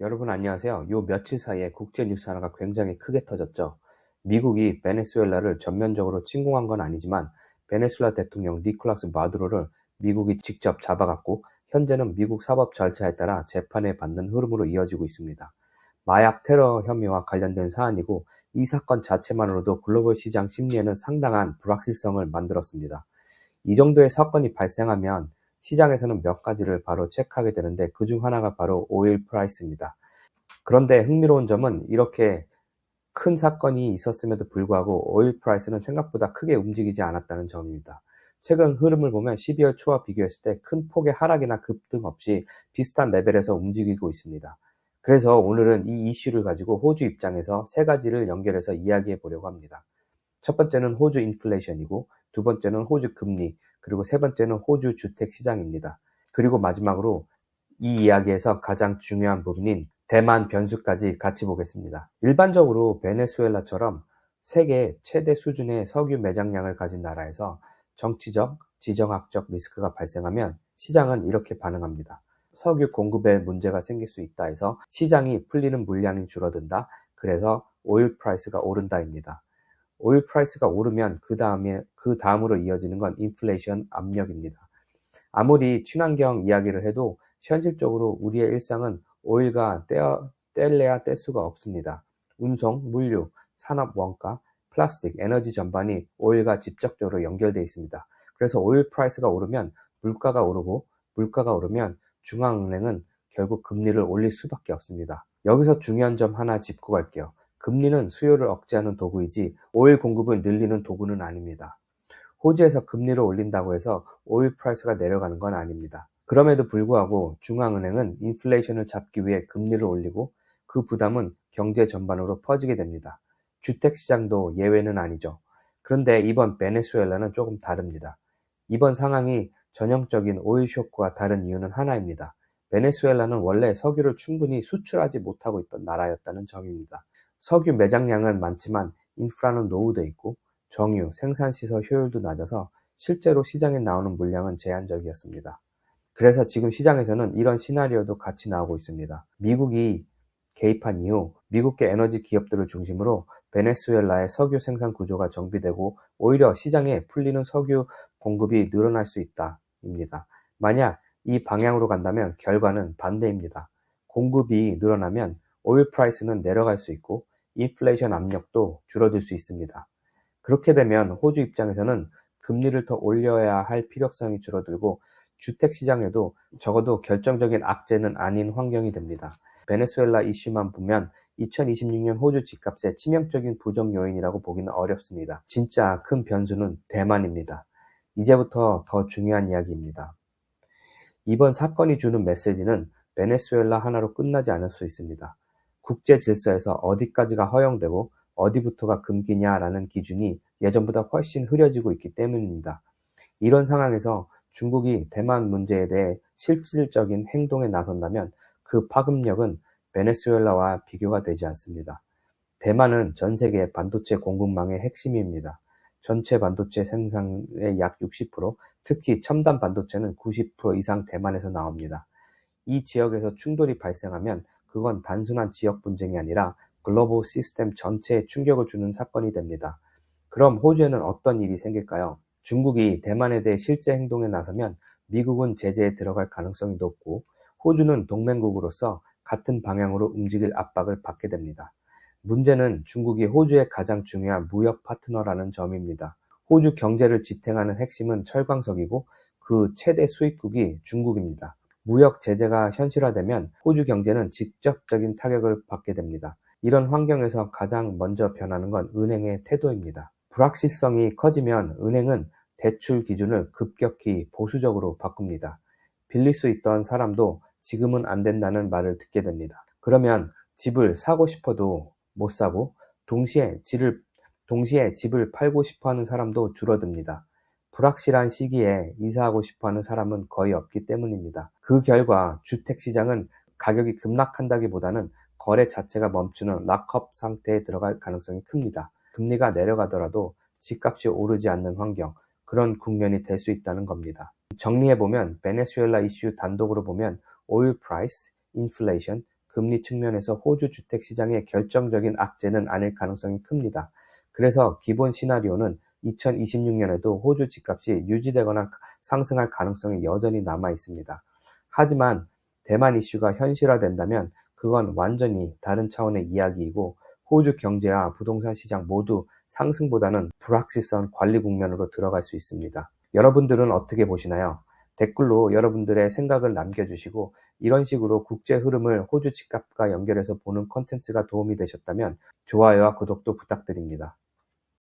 여러분 안녕하세요. 요 며칠 사이에 국제 뉴스 하나가 굉장히 크게 터졌죠. 미국이 베네수엘라를 전면적으로 침공한 건 아니지만 베네수엘라 대통령 니콜라스 마두로를 미국이 직접 잡아갔고 현재는 미국 사법 절차에 따라 재판에 받는 흐름으로 이어지고 있습니다. 마약 테러 혐의와 관련된 사안이고 이 사건 자체만으로도 글로벌 시장 심리에는 상당한 불확실성을 만들었습니다. 이 정도의 사건이 발생하면 시장에서는 몇 가지를 바로 체크하게 되는데 그중 하나가 바로 오일 프라이스입니다. 그런데 흥미로운 점은 이렇게 큰 사건이 있었음에도 불구하고 오일 프라이스는 생각보다 크게 움직이지 않았다는 점입니다. 최근 흐름을 보면 12월 초와 비교했을 때 큰 폭의 하락이나 급등 없이 비슷한 레벨에서 움직이고 있습니다. 그래서 오늘은 이 이슈를 가지고 호주 입장에서 세 가지를 연결해서 이야기해 보려고 합니다. 첫 번째는 호주 인플레이션이고, 두 번째는 호주 금리, 그리고 세 번째는 호주 주택 시장입니다. 그리고 마지막으로 이 이야기에서 가장 중요한 부분인 대만 변수까지 같이 보겠습니다. 일반적으로 베네수엘라처럼 세계 최대 수준의 석유 매장량을 가진 나라에서 정치적, 지정학적 리스크가 발생하면 시장은 이렇게 반응합니다. 석유 공급에 문제가 생길 수 있다 해서 시장이 풀리는 물량이 줄어든다. 그래서 오일 프라이스가 오른다입니다. 오일 프라이스가 오르면 그 다음으로 이어지는 건 인플레이션 압력입니다. 아무리 친환경 이야기를 해도 현실적으로 우리의 일상은 오일과 뗄래야 뗄 수가 없습니다. 운송, 물류, 산업 원가, 플라스틱, 에너지 전반이 오일과 직접적으로 연결되어 있습니다. 그래서 오일 프라이스가 오르면 물가가 오르고 물가가 오르면 중앙은행은 결국 금리를 올릴 수밖에 없습니다. 여기서 중요한 점 하나 짚고 갈게요. 금리는 수요를 억제하는 도구이지 오일 공급을 늘리는 도구는 아닙니다. 호주에서 금리를 올린다고 해서 오일 프라이스가 내려가는 건 아닙니다. 그럼에도 불구하고 중앙은행은 인플레이션을 잡기 위해 금리를 올리고 그 부담은 경제 전반으로 퍼지게 됩니다. 주택시장도 예외는 아니죠. 그런데 이번 베네수엘라는 조금 다릅니다. 이번 상황이 전형적인 오일 쇼크와 다른 이유는 하나입니다. 베네수엘라는 원래 석유를 충분히 수출하지 못하고 있던 나라였다는 점입니다. 석유 매장량은 많지만 인프라는 노후돼 있고 정유, 생산시설 효율도 낮아서 실제로 시장에 나오는 물량은 제한적이었습니다. 그래서 지금 시장에서는 이런 시나리오도 같이 나오고 있습니다. 미국이 개입한 이후 미국계 에너지 기업들을 중심으로 베네수엘라의 석유 생산 구조가 정비되고 오히려 시장에 풀리는 석유 공급이 늘어날 수 있다입니다. 만약 이 방향으로 간다면 결과는 반대입니다. 공급이 늘어나면 오일 프라이스는 내려갈 수 있고 인플레이션 압력도 줄어들 수 있습니다. 그렇게 되면 호주 입장에서는 금리를 더 올려야 할 필요성이 줄어들고 주택시장에도 적어도 결정적인 악재는 아닌 환경이 됩니다. 베네수엘라 이슈만 보면 2026년 호주 집값의 치명적인 부정 요인이라고 보기는 어렵습니다. 진짜 큰 변수는 대만입니다. 이제부터 더 중요한 이야기입니다. 이번 사건이 주는 메시지는 베네수엘라 하나로 끝나지 않을 수 있습니다. 국제 질서에서 어디까지가 허용되고 어디부터가 금기냐라는 기준이 예전보다 훨씬 흐려지고 있기 때문입니다. 이런 상황에서 중국이 대만 문제에 대해 실질적인 행동에 나선다면 그 파급력은 베네수엘라와 비교가 되지 않습니다. 대만은 전 세계 반도체 공급망의 핵심입니다. 전체 반도체 생산의 약 60%, 특히 첨단 반도체는 90% 이상 대만에서 나옵니다. 이 지역에서 충돌이 발생하면 그건 단순한 지역 분쟁이 아니라 글로벌 시스템 전체에 충격을 주는 사건이 됩니다. 그럼 호주에는 어떤 일이 생길까요? 중국이 대만에 대해 실제 행동에 나서면 미국은 제재에 들어갈 가능성이 높고 호주는 동맹국으로서 같은 방향으로 움직일 압박을 받게 됩니다. 문제는 중국이 호주의 가장 중요한 무역 파트너라는 점입니다. 호주 경제를 지탱하는 핵심은 철광석이고 그 최대 수입국이 중국입니다. 무역 제재가 현실화되면 호주 경제는 직접적인 타격을 받게 됩니다. 이런 환경에서 가장 먼저 변하는 건 은행의 태도입니다. 불확실성이 커지면 은행은 대출 기준을 급격히 보수적으로 바꿉니다. 빌릴 수 있던 사람도 지금은 안 된다는 말을 듣게 됩니다. 그러면 집을 사고 싶어도 못 사고 동시에 집을 팔고 싶어 하는 사람도 줄어듭니다. 불확실한 시기에 이사하고 싶어 하는 사람은 거의 없기 때문입니다. 그 결과 주택시장은 가격이 급락한다기보다는 거래 자체가 멈추는 락업 상태에 들어갈 가능성이 큽니다. 금리가 내려가더라도 집값이 오르지 않는 환경, 그런 국면이 될 수 있다는 겁니다. 정리해보면 베네수엘라 이슈 단독으로 보면 오일 프라이스, 인플레이션, 금리 측면에서 호주 주택시장의 결정적인 악재는 아닐 가능성이 큽니다. 그래서 기본 시나리오는 2026년에도 호주 집값이 유지되거나 상승할 가능성이 여전히 남아 있습니다. 하지만 대만 이슈가 현실화된다면 그건 완전히 다른 차원의 이야기이고 호주 경제와 부동산 시장 모두 상승보다는 불확실성 관리 국면으로 들어갈 수 있습니다. 여러분들은 어떻게 보시나요? 댓글로 여러분들의 생각을 남겨주시고 이런 식으로 국제 흐름을 호주 집값과 연결해서 보는 콘텐츠가 도움이 되셨다면 좋아요와 구독도 부탁드립니다.